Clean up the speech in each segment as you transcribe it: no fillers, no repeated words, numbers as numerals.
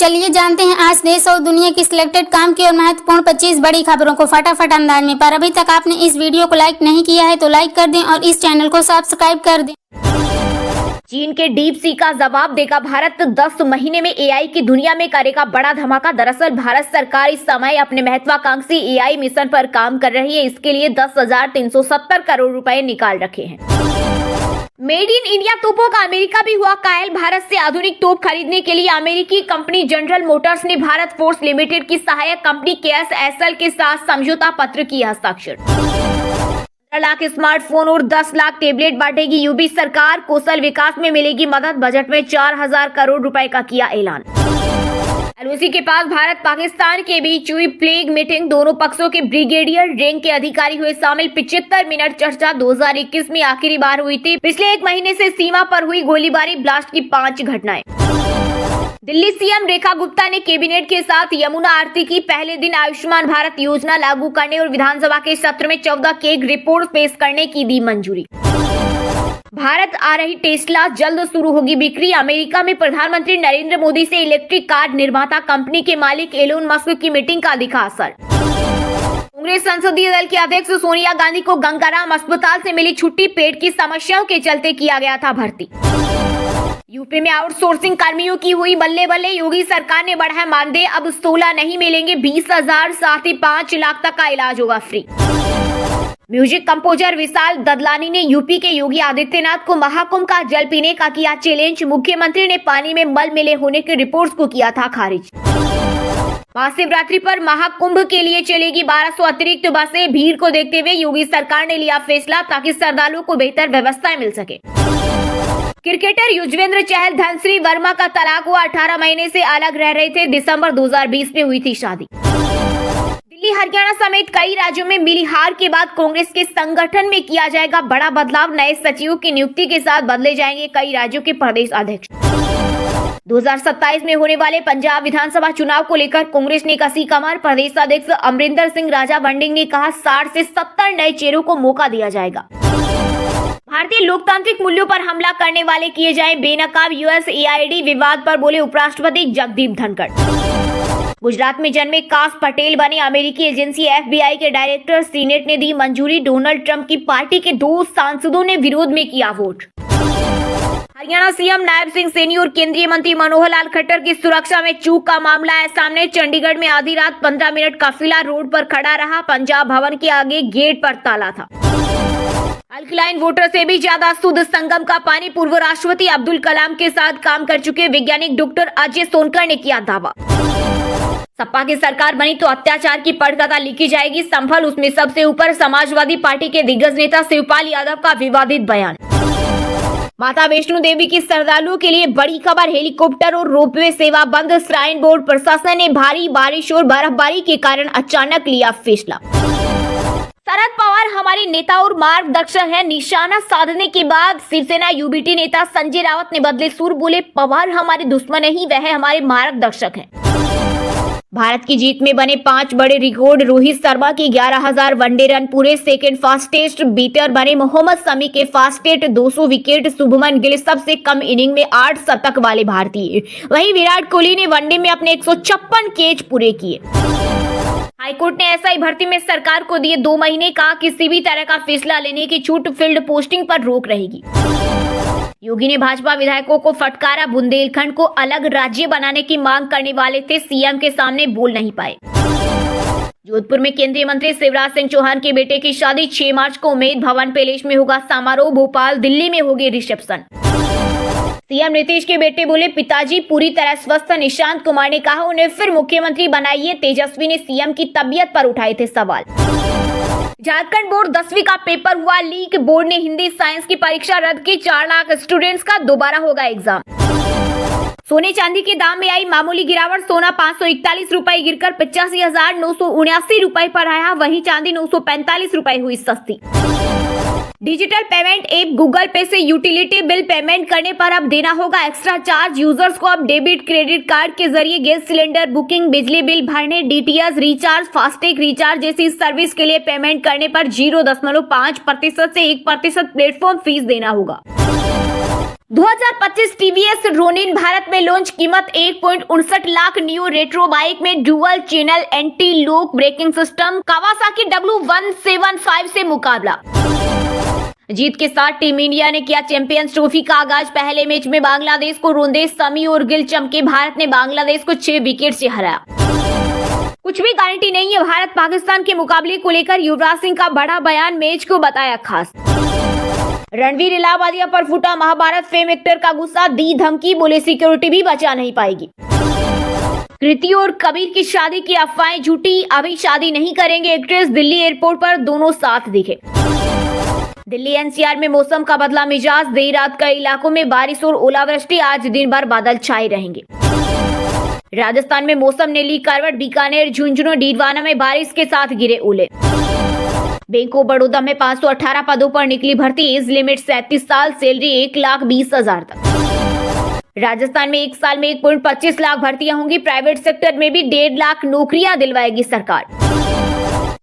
चलिए जानते हैं आज देश और दुनिया की सिलेक्टेड काम की और महत्वपूर्ण 25 बड़ी खबरों को फटाफट अंदाज में। पर अभी तक आपने इस वीडियो को लाइक नहीं किया है तो लाइक कर दें और इस चैनल को सब्सक्राइब कर दें। चीन के डीप सी का जवाब देगा भारत। 10 महीने में एआई की दुनिया में करेगा बड़ा धमाका। दरअसल भारत सरकार इस समय अपने महत्वाकांक्षी एआई मिशन पर काम कर रही है। इसके लिए 10,370 करोड़ रुपए निकाल रखे हैं। मेड इन इंडिया तोपों का अमेरिका भी हुआ कायल। भारत से आधुनिक तोप खरीदने के लिए अमेरिकी कंपनी जनरल मोटर्स ने भारत फोर्स लिमिटेड की सहायक कंपनी KSSL के साथ समझौता पत्र किया हस्ताक्षर। 15 लाख स्मार्टफोन और 10 लाख टेबलेट बांटेगी यूपी सरकार। कौशल विकास में मिलेगी मदद। बजट में 4,000 करोड़ रुपए का किया ऐलान। LOC के पास भारत पाकिस्तान के बीच हुई फ्लैग मीटिंग। दोनों पक्षों के ब्रिगेडियर रैंक के अधिकारी हुए शामिल। 75 मिनट चर्चा 2021 में आखिरी बार हुई थी। पिछले 1 महीने से सीमा पर हुई गोलीबारी ब्लास्ट की 5 घटनाएं। दिल्ली सीएम रेखा गुप्ता ने कैबिनेट के साथ यमुना आरती की। पहले दिन आयुष्मान भारत योजना लागू करने और विधानसभा के सत्र में 14 केग रिपोर्ट पेश करने की दी मंजूरी। भारत आ रही टेस्ला जल्द शुरू होगी बिक्री। अमेरिका में प्रधानमंत्री नरेंद्र मोदी से इलेक्ट्रिक कार निर्माता कंपनी के मालिक एलोन मस्क की मीटिंग का दिखा असर। कांग्रेस संसदीय दल की अध्यक्ष सोनिया गांधी को गंगाराम अस्पताल से मिली छुट्टी। पेट की समस्याओं के चलते किया गया था भर्ती। यूपी में आउटसोर्सिंग कर्मियों की हुई बल्ले बल्ले। योगी सरकार ने बढ़ाया मानदेय। अब 16 नहीं मिलेंगे 20,000, साथ ही 5 लाख तक का इलाज होगा free. Music composer Vishal Dadlani ने यूपी के योगी आदित्यनाथ को महाकुंभ का जल पीने का किया चैलेंज। मुख्यमंत्री ने पानी में मल मिले होने की रिपोर्ट्स को किया था खारिज। महाशिवरात्रि पर महाकुंभ के लिए चलेगी 1200 अतिरिक्त बसें। भीड़ को देखते हुए योगी सरकार ने लिया फैसला ताकि श्रद्धालुओं को बेहतर व्यवस्था मिल सके। क्रिकेटर युजवेंद्र चहल धनश्री वर्मा का तलाक हुआ। 18 महीने से अलग रह रहे थे। दिसंबर 2020 में हुई थी शादी। दिल्ली हरियाणा समेत कई राज्यों में मिली हार के बाद कांग्रेस के संगठन में किया जाएगा बड़ा बदलाव। नए सचिवों की नियुक्ति के साथ बदले जाएंगे कई राज्यों के प्रदेश अध्यक्ष। 2027 में होने वाले पंजाब विधानसभा चुनाव को लेकर कांग्रेस ने कसी कमर। प्रदेश अध्यक्ष अमरिंदर सिंह राजा बंडिंग ने कहा 60 से 70 नए चेहरों को मौका दिया जाएगा। भारतीय लोकतांत्रिक मूल्यों पर हमला करने वाले किए जाए बेनकाब। USAID विवाद पर बोले उपराष्ट्रपति जगदीप धनखड़। गुजरात में जन्मे काश पटेल बने अमेरिकी एजेंसी FBI के डायरेक्टर। सीनेट ने दी मंजूरी। डोनाल्ड ट्रंप की पार्टी के 2 सांसदों ने विरोध में किया वोट। हरियाणा सीएम नायब सिंह सैनी और केंद्रीय मंत्री मनोहर लाल खट्टर की सुरक्षा में चूक का मामला है सामने। चंडीगढ़ में आधी रात 15 मिनट काफिला रोड पर खड़ा रहा। पंजाब भवन के आगे गेट पर ताला था। अल्कलाइन वाटर से भी ज्यादा शुद्ध संगम का पानी। पूर्व राष्ट्रपति अब्दुल कलाम के साथ काम कर चुके वैज्ञानिक डॉक्टर अजय सोनकर ने किया दावा। सपा की सरकार बनी तो अत्याचार की पटकथा लिखी जाएगी संभल। उसमें सबसे ऊपर समाजवादी पार्टी के दिग्गज नेता शिवपाल यादव का विवादित बयान। माता वैष्णो देवी की श्रद्धालुओं के लिए बड़ी खबर। हेलीकॉप्टर और रोपवे सेवा बंद। श्राइन बोर्ड प्रशासन ने भारी बारिश और बर्फबारी के कारण अचानक लिया फैसला। शरद पवार हमारे नेता और मार्गदर्शक है। निशाना साधने के बाद शिवसेना UBT नेता संजय राउत ने बदले सुर। बोले पवार हमारे दुश्मन नहीं, वह हमारे मार्गदर्शक हैं। भारत की जीत में बने 5 बड़े रिकॉर्ड। रोहित शर्मा की 11,000 वनडे रन पूरे। सेकंड फास्टेस्ट बीटर बने मोहम्मद शमी के फास्टेस्ट 200 विकेट। शुभमन गिल सबसे कम इनिंग में 8 शतक वाले भारतीय। वहीं विराट कोहली ने वनडे में अपने 156 कैच पूरे किए। हाईकोर्ट ने SI भर्ती में सरकार को दिए 2 महीने। कहा किसी भी तरह का फैसला लेने की छूट। फील्ड पोस्टिंग पर रोक रहेगी। योगी ने भाजपा विधायकों को फटकारा। बुंदेलखंड को अलग राज्य बनाने की मांग करने वाले थे, सीएम के सामने बोल नहीं पाए। जोधपुर में केंद्रीय मंत्री शिवराज सिंह चौहान के बेटे की शादी 6 मार्च को उम्मेद भवन पैलेस में होगा समारोह। भोपाल दिल्ली में होगी रिसेप्शन। सीएम नीतीश के बेटे बोले पिताजी पूरी तरह स्वस्थ। निशांत कुमार ने कहा उन्हें फिर मुख्यमंत्री बनाइए। तेजस्वी ने सीएम की तबीयत पर उठाए थे सवाल। झारखंड बोर्ड 10वीं का पेपर हुआ लीक। बोर्ड ने हिंदी साइंस की परीक्षा रद्द की। 4 लाख स्टूडेंट्स का दोबारा होगा एग्जाम। सोने चांदी के दाम में आई मामूली गिरावट। सोना 541 रुपए गिरकर 85,979 रुपए पर आया। वहीं चांदी 945 रुपए हुई सस्ती। डिजिटल पेमेंट ऐप गूगल पे से यूटिलिटी बिल पेमेंट करने पर अब देना होगा एक्स्ट्रा चार्ज। यूजर्स को अब डेबिट क्रेडिट कार्ड के जरिए गैस सिलेंडर बुकिंग, बिजली बिल भरने, DTH रिचार्ज, फास्टैग रिचार्ज जैसी सर्विस के लिए पेमेंट करने पर 0.5% से 1% प्लेटफॉर्म फीस देना होगा। 2025 टीवीएस रोनिन भारत में लॉन्च, कीमत 1.59 लाख। न्यू रेट्रो बाइक में dual channel anti lock braking system, Kawasaki W175 से मुकाबला। जीत के साथ टीम इंडिया ने किया चैंपियंस ट्रॉफी का आगाज। पहले मैच में बांग्लादेश को रोंदे शमी और गिल चमके। भारत ने बांग्लादेश को 6 विकेट से हराया। कुछ भी गारंटी नहीं है भारत पाकिस्तान के मुकाबले को लेकर युवराज सिंह का बड़ा बयान, मैच को बताया खास। रणवीर इलाहाबादिया पर फूटा महाभारत, फेम एक्टर का गुस्सा, दी धमकी, बोले सिक्योरिटी भी बचा नहीं पाएगी। कृति और कबीर की शादी की अफवाहें झूठी, अभी शादी नहीं करेंगे एक्ट्रेस। दिल्ली एयरपोर्ट पर दोनों साथ दिखे। दिल्ली एनसीआर में मौसम का बदला मिजाज, देर रात कई इलाकों में बारिश और ओलावृष्टि, आज दिन भर बादल छाए रहेंगे। राजस्थान में मौसम ने ली करवट, बीकानेर, झुंझुनू, डीडवाना में बारिश के साथ गिरे ओले। बैंक ऑफ बड़ौदा में 518 पदों पर निकली भर्ती, एज लिमिट 37 साल, सैलरी 1,20,000 तक। राजस्थान में एक साल में 1.25 लाख भर्तियां होंगी। प्राइवेट सेक्टर में भी 1.5 लाख नौकरियां दिलवाएगी सरकार।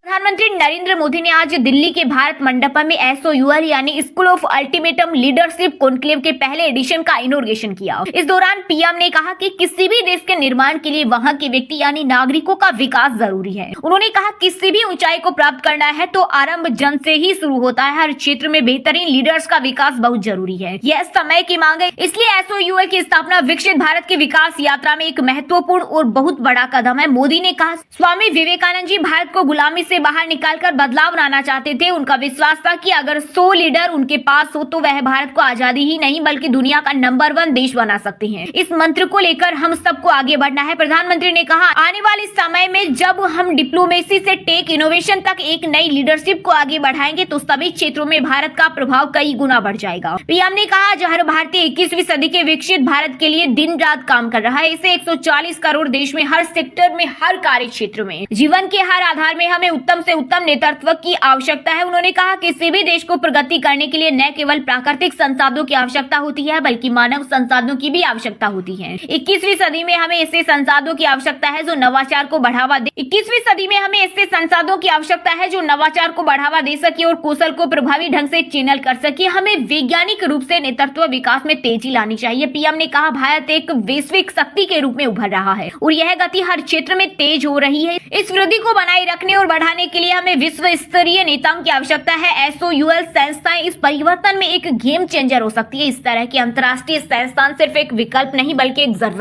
प्रधानमंत्री नरेंद्र मोदी ने आज दिल्ली के भारत मंडपम में SOUL यानी school of ultimatum leadership conclave के पहले एडिशन का इनॉग्रेशन किया। इस दौरान पीएम ने कहा कि किसी भी देश के निर्माण के लिए वहां के व्यक्ति यानी नागरिकों का विकास जरूरी है। उन्होंने कहा किसी भी ऊंचाई को प्राप्त करना है तो आरंभ जन से ही शुरू होता है। हर क्षेत्र में बेहतरीन लीडर्स का विकास बहुत जरूरी है, यह समय की मांग है। इसलिए SOUL की स्थापना विकसित भारत की विकास यात्रा में एक महत्वपूर्ण और बहुत बड़ा कदम है। मोदी ने कहा स्वामी विवेकानंद जी भारत को गुलामी से बाहर निकालकर बदलाव लाना चाहते थे। उनका विश्वास था कि अगर 100 लीडर उनके पास हो तो वह भारत को आजादी ही नहीं बल्कि दुनिया का नंबर 1 देश बना सकते हैं। इस मंत्र को लेकर हम सबको आगे बढ़ना है। प्रधानमंत्री ने कहा आने वाले समय में जब हम डिप्लोमेसी से टेक इनोवेशन तक एक नई लीडरशिप को आगे बढ़ाएंगे तो सभी क्षेत्रों में भारत का प्रभाव कई गुना बढ़ जाएगा। पीएम ने कहा आज हर भारतीय 21वीं सदी के विकसित भारत के लिए दिन रात काम कर रहा है। इसे 140 करोड़ देश में हर सेक्टर में, हर कार्य क्षेत्र में, जीवन के हर आधार में हमें उत्तम से उत्तम नेतृत्व की आवश्यकता है। उन्होंने कहा किसी भी देश को प्रगति करने के लिए न केवल प्राकृतिक संसाधनों की आवश्यकता होती है बल्कि मानव संसाधनों की भी आवश्यकता होती है। 21वीं सदी में हमें ऐसे संसाधनों की आवश्यकता है जो नवाचार को बढ़ावा दे। 21वीं सदी में हमें ऐसे संसाधनों की आवश्यकता है जो नवाचार को बढ़ावा दे सके और कौशल को प्रभावी ढंग से चैनल कर सके। हमें वैज्ञानिक रूप से नेतृत्व विकास में तेजी लानी चाहिए। पीएम ने कहा भारत एक वैश्विक शक्ति के रूप में उभर रहा है और यह गति हर क्षेत्र में तेज हो रही है। इस वृद्धि को बनाए रखने और बढ़ाने के लिए हमें विश्व स्तरीय नेताओं की आवश्यकता है। SOUL संस्थाएं इस परिवर्तन में एक गेम चेंजर हो सकती है। इस तरह की अंतर्राष्ट्रीय संस्थान सिर्फ एक विकल्प नहीं बल्कि एक जरूरत